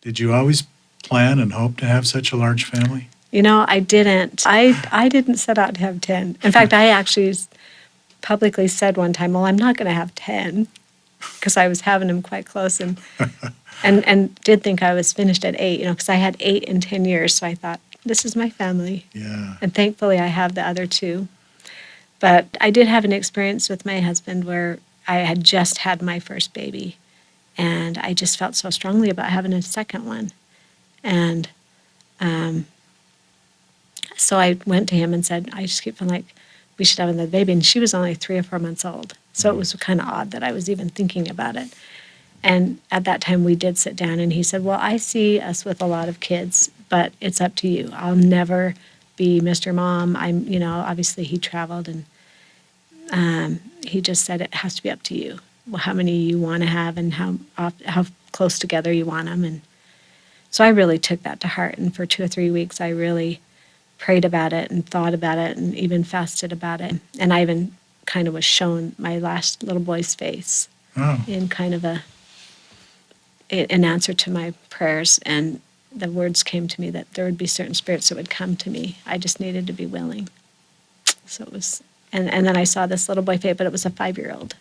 Did you always plan and hope to have such a large family? I didn't. I didn't set out to have 10. In fact, I actually publicly said one time, well, I'm not going to have 10, because I was having them quite close, and did think I was finished at 8, because I had 8 in 10 years. So I thought, this is my family. Yeah. And thankfully I have the other 2. But I did have an experience with my husband where I had just had my first baby, and I just felt so strongly about having a second one. And so I went to him and said, I just keep feeling like we should have another baby. And she was only 3 or 4 months old. So it was kind of odd that I was even thinking about it. And at that time we did sit down, and he said, well, I see us with a lot of kids, but it's up to you. I'll never be Mr. Mom. Obviously he traveled, and he just said it has to be up to you. Well, how many you want to have, and how close together you want them. And so I really took that to heart. And for 2 or 3 weeks, I really prayed about it and thought about it and even fasted about it. And I even kind of was shown my last little boy's face in kind of an answer to my prayers. And the words came to me that there would be certain spirits that would come to me. I just needed to be willing. So it was, and then I saw this little boy face, but it was a 5-year-old.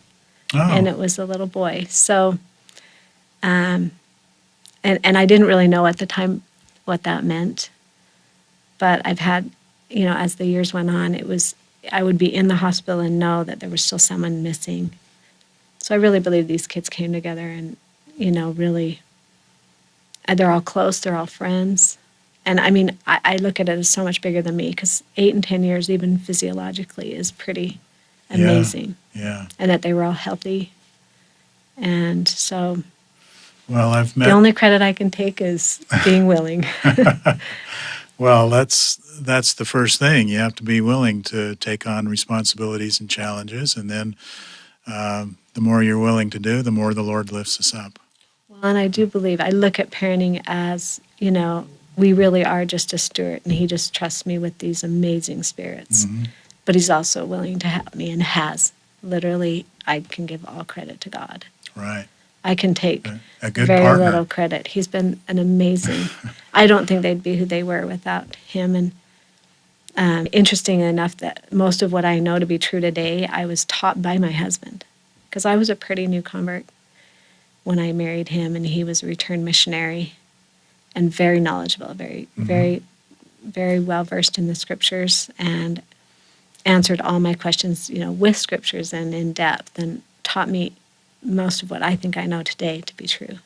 And it was a little boy. So, and I didn't really know at the time what that meant. But I've had, as the years went on, I would be in the hospital and know that there was still someone missing. So I really believe these kids came together and, really, they're all close, they're all friends. And I mean, I look at it as so much bigger than me, because 8 and 10 years, even physiologically, is pretty amazing. Yeah. And that they were all healthy. And so, well, the only credit I can take is being willing. Well, that's the first thing. You have to be willing to take on responsibilities and challenges, and then the more you're willing to do, the more the Lord lifts us up. Well, and I do believe, I look at parenting as, we really are just a steward, and he just trusts me with these amazing spirits. Mm-hmm. But he's also willing to help me, and has. Literally, I can give all credit to God. Right. I can take a good very partner. Little credit. He's been an amazing. I don't think they'd be who they were without him. And interesting enough, that most of what I know to be true today, I was taught by my husband, because I was a pretty new convert when I married him, and he was a returned missionary and very knowledgeable, very, very, very well versed in the scriptures, and answered all my questions, with scriptures and in depth, and taught me most of what I think I know today to be true.